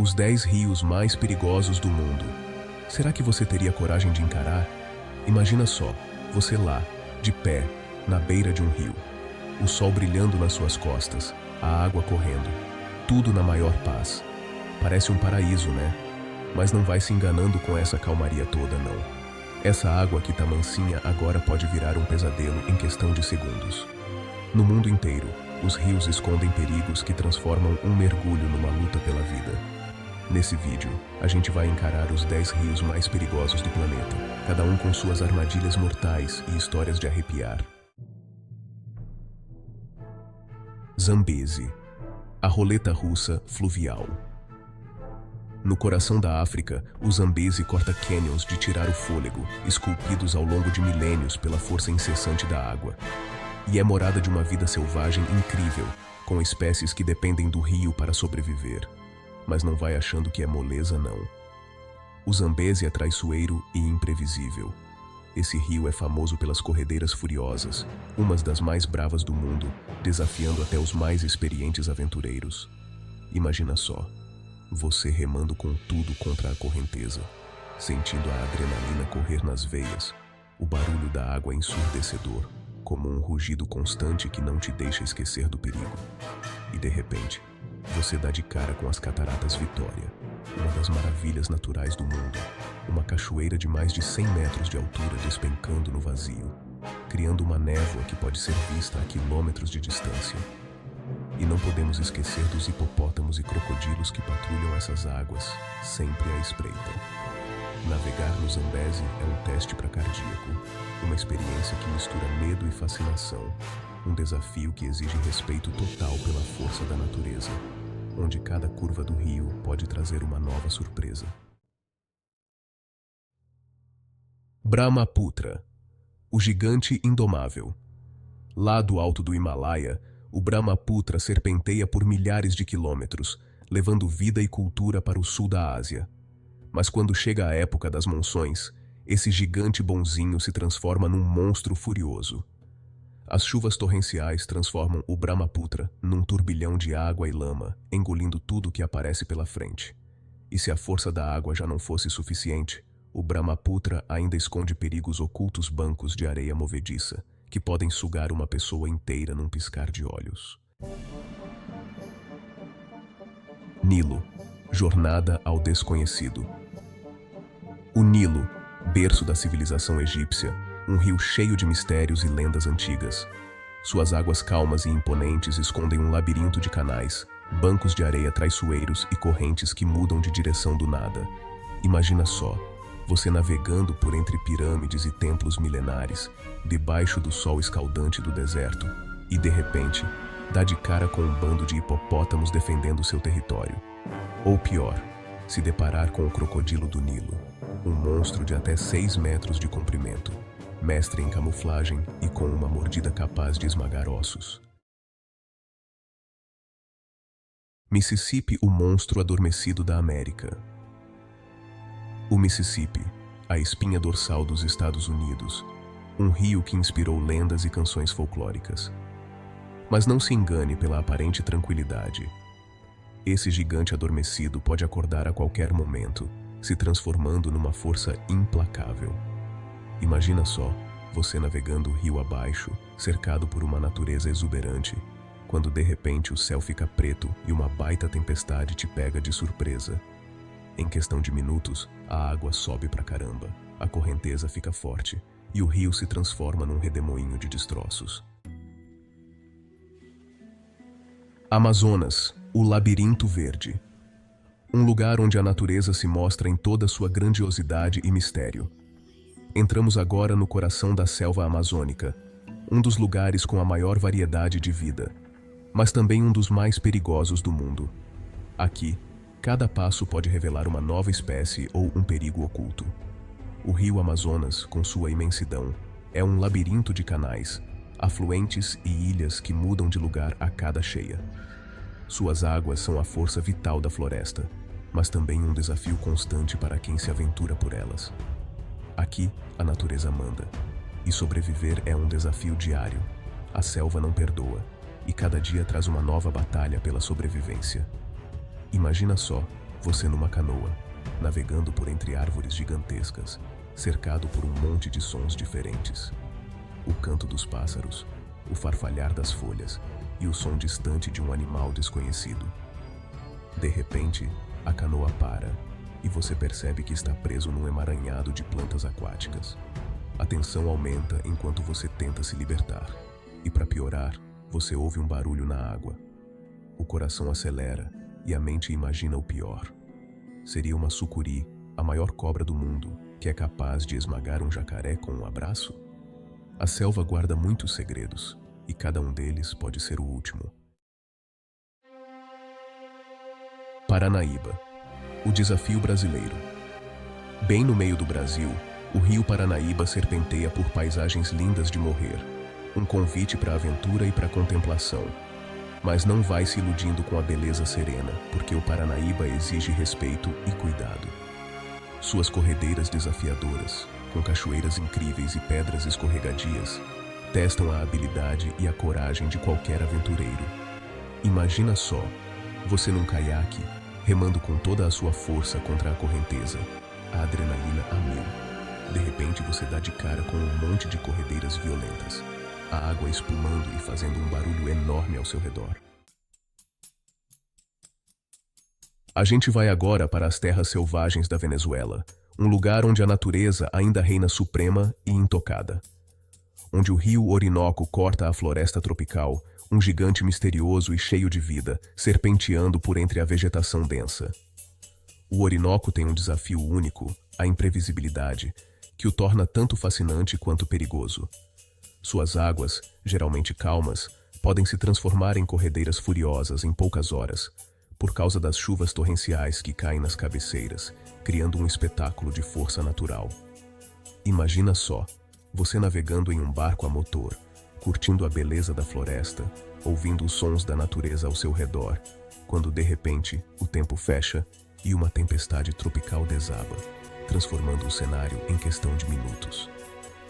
Os 10 rios mais perigosos do mundo. Será que você teria coragem de encarar? Imagina só, você lá, de pé, na beira de um rio. O sol brilhando nas suas costas, a água correndo. Tudo na maior paz. Parece um paraíso, né? Mas não vai se enganando com essa calmaria toda, não. Essa água que tá mansinha agora pode virar um pesadelo em questão de segundos. No mundo inteiro, os rios escondem perigos que transformam um mergulho numa luta pela vida. Nesse vídeo, a gente vai encarar os 10 rios mais perigosos do planeta, cada um com suas armadilhas mortais e histórias de arrepiar. Zambezi, a roleta russa fluvial. No coração da África, o Zambezi corta cânions de tirar o fôlego, esculpidos ao longo de milênios pela força incessante da água. E é morada de uma vida selvagem incrível, com espécies que dependem do rio para sobreviver. Mas não vai achando que é moleza, não. O Zambezi é traiçoeiro e imprevisível. Esse rio é famoso pelas corredeiras furiosas, umas das mais bravas do mundo, desafiando até os mais experientes aventureiros. Imagina só, você remando com tudo contra a correnteza, sentindo a adrenalina correr nas veias, o barulho da água ensurdecedor, como um rugido constante que não te deixa esquecer do perigo. E de repente, você dá de cara com as Cataratas Vitória, uma das maravilhas naturais do mundo, uma cachoeira de mais de 100 metros de altura despencando no vazio, criando uma névoa que pode ser vista a quilômetros de distância. E não podemos esquecer dos hipopótamos e crocodilos que patrulham essas águas, sempre à espreita. Navegar no Zambezi é um teste para cardíaco, uma experiência que mistura medo e fascinação, um desafio que exige respeito total pela força da natureza, onde cada curva do rio pode trazer uma nova surpresa. Brahmaputra, o gigante indomável. Lá do alto do Himalaia, o Brahmaputra serpenteia por milhares de quilômetros, levando vida e cultura para o sul da Ásia. Mas quando chega a época das monções, esse gigante bonzinho se transforma num monstro furioso. As chuvas torrenciais transformam o Brahmaputra num turbilhão de água e lama, engolindo tudo que aparece pela frente. E se a força da água já não fosse suficiente, o Brahmaputra ainda esconde perigos ocultos, bancos de areia movediça, que podem sugar uma pessoa inteira num piscar de olhos. Nilo, jornada ao desconhecido. O Nilo, berço da civilização egípcia, um rio cheio de mistérios e lendas antigas. Suas águas calmas e imponentes escondem um labirinto de canais, bancos de areia traiçoeiros e correntes que mudam de direção do nada. Imagina só, você navegando por entre pirâmides e templos milenares, debaixo do sol escaldante do deserto, e de repente, dá de cara com um bando de hipopótamos defendendo seu território. Ou pior, se deparar com o crocodilo do Nilo, um monstro de até 6 metros de comprimento, mestre em camuflagem e com uma mordida capaz de esmagar ossos. Mississippi, o monstro adormecido da América. O Mississippi, a espinha dorsal dos Estados Unidos, um rio que inspirou lendas e canções folclóricas. Mas não se engane pela aparente tranquilidade. Esse gigante adormecido pode acordar a qualquer momento, se transformando numa força implacável. Imagina só, você navegando rio abaixo, cercado por uma natureza exuberante, quando de repente o céu fica preto e uma baita tempestade te pega de surpresa. Em questão de minutos, a água sobe pra caramba, a correnteza fica forte e o rio se transforma num redemoinho de destroços. Amazonas, o labirinto verde. Um lugar onde a natureza se mostra em toda sua grandiosidade e mistério. Entramos agora no coração da selva amazônica, um dos lugares com a maior variedade de vida, mas também um dos mais perigosos do mundo. Aqui, cada passo pode revelar uma nova espécie ou um perigo oculto. O rio Amazonas, com sua imensidão, é um labirinto de canais, afluentes e ilhas que mudam de lugar a cada cheia. Suas águas são a força vital da floresta, mas também um desafio constante para quem se aventura por elas. Aqui, a natureza manda, e sobreviver é um desafio diário. A selva não perdoa, e cada dia traz uma nova batalha pela sobrevivência. Imagina só, Você numa canoa, navegando por entre árvores gigantescas, cercado por um monte de sons diferentes. O canto dos pássaros, o farfalhar das folhas e o som distante de um animal desconhecido. De repente, a canoa para e você percebe que está preso num emaranhado de plantas aquáticas. A tensão aumenta enquanto você tenta se libertar. E para piorar, você ouve um barulho na água. O coração acelera e a mente imagina o pior. Seria uma sucuri, a maior cobra do mundo, que é capaz de esmagar um jacaré com um abraço? A selva guarda muitos segredos, e cada um deles pode ser o último. Paranaíba, o desafio brasileiro. Bem no meio do Brasil, o rio Paranaíba serpenteia por paisagens lindas de morrer. Um convite para a aventura e para a contemplação. Mas não vai se iludindo com a beleza serena, porque o Paranaíba exige respeito e cuidado. Suas corredeiras desafiadoras, com cachoeiras incríveis e pedras escorregadias, testam a habilidade e a coragem de qualquer aventureiro. Imagina só, você num caiaque, remando com toda a sua força contra a correnteza, a adrenalina a mil. De repente você dá de cara com um monte de corredeiras violentas, a água espumando e fazendo um barulho enorme ao seu redor. A gente vai agora para as terras selvagens da Venezuela, um lugar onde a natureza ainda reina suprema e intocada. Onde o rio Orinoco corta a floresta tropical, um gigante misterioso e cheio de vida, serpenteando por entre a vegetação densa. O Orinoco tem um desafio único, a imprevisibilidade, que o torna tanto fascinante quanto perigoso. Suas águas, geralmente calmas, podem se transformar em corredeiras furiosas em poucas horas, por causa das chuvas torrenciais que caem nas cabeceiras, criando um espetáculo de força natural. Imagina só, você navegando em um barco a motor, curtindo a beleza da floresta, ouvindo os sons da natureza ao seu redor, quando de repente o tempo fecha e uma tempestade tropical desaba, transformando o cenário em questão de minutos.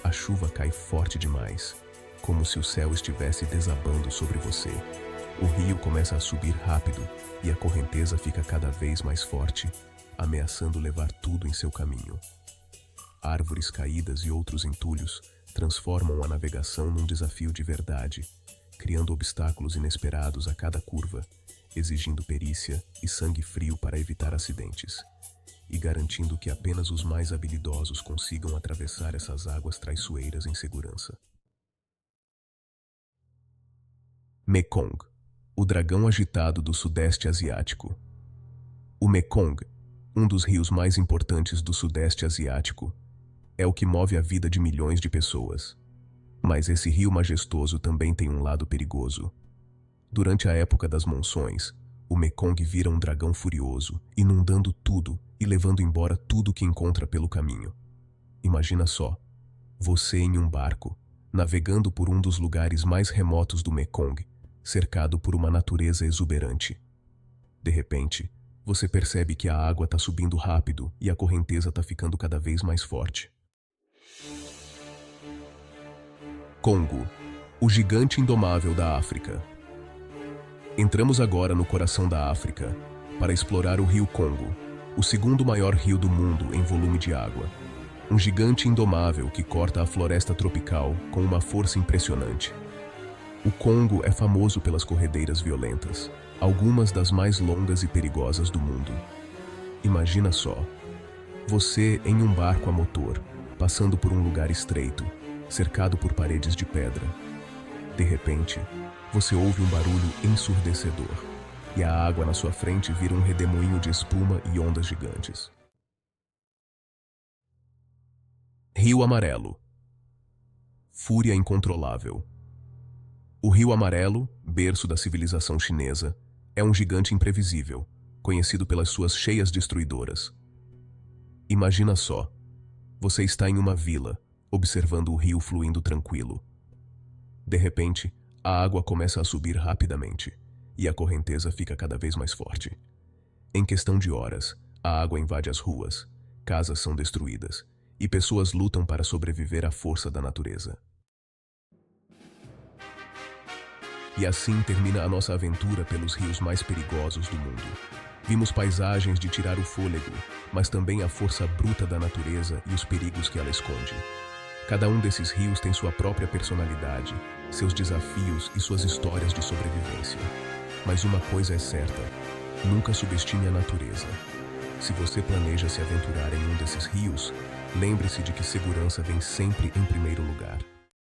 A chuva cai forte demais, como se o céu estivesse desabando sobre você. O rio começa a subir rápido e a correnteza fica cada vez mais forte, ameaçando levar tudo em seu caminho. Árvores caídas e outros entulhos transformam a navegação num desafio de verdade, criando obstáculos inesperados a cada curva, exigindo perícia e sangue frio para evitar acidentes, e garantindo que apenas os mais habilidosos consigam atravessar essas águas traiçoeiras em segurança. Mekong, o dragão agitado do Sudeste Asiático. O Mekong, um dos rios mais importantes do Sudeste Asiático, é o que move a vida de milhões de pessoas. Mas esse rio majestoso também tem um lado perigoso. Durante a época das monções, o Mekong vira um dragão furioso, inundando tudo e levando embora tudo que encontra pelo caminho. Imagina só, você em um barco, navegando por um dos lugares mais remotos do Mekong, cercado por uma natureza exuberante. De repente, você percebe que a água está subindo rápido e a correnteza está ficando cada vez mais forte. Congo, o gigante indomável da África. Entramos agora no coração da África, para explorar o rio Congo, o segundo maior rio do mundo em volume de água. Um gigante indomável que corta a floresta tropical com uma força impressionante. O Congo é famoso pelas corredeiras violentas, algumas das mais longas e perigosas do mundo. Imagina só, você em um barco a motor, passando por um lugar estreito, cercado por paredes de pedra. De repente, você ouve um barulho ensurdecedor, e a água na sua frente vira um redemoinho de espuma e ondas gigantes. Rio Amarelo. Fúria incontrolável. O Rio Amarelo, berço da civilização chinesa, é um gigante imprevisível, conhecido pelas suas cheias destruidoras. Imagina só, você está em uma vila, observando o rio fluindo tranquilo. De repente, a água começa a subir rapidamente, e a correnteza fica cada vez mais forte. Em questão de horas, a água invade as ruas, casas são destruídas, e pessoas lutam para sobreviver à força da natureza. E assim termina a nossa aventura pelos rios mais perigosos do mundo. Vimos paisagens de tirar o fôlego, mas também a força bruta da natureza e os perigos que ela esconde. Cada um desses rios tem sua própria personalidade, seus desafios e suas histórias de sobrevivência. Mas uma coisa é certa: nunca subestime a natureza. Se você planeja se aventurar em um desses rios, lembre-se de que segurança vem sempre em primeiro lugar.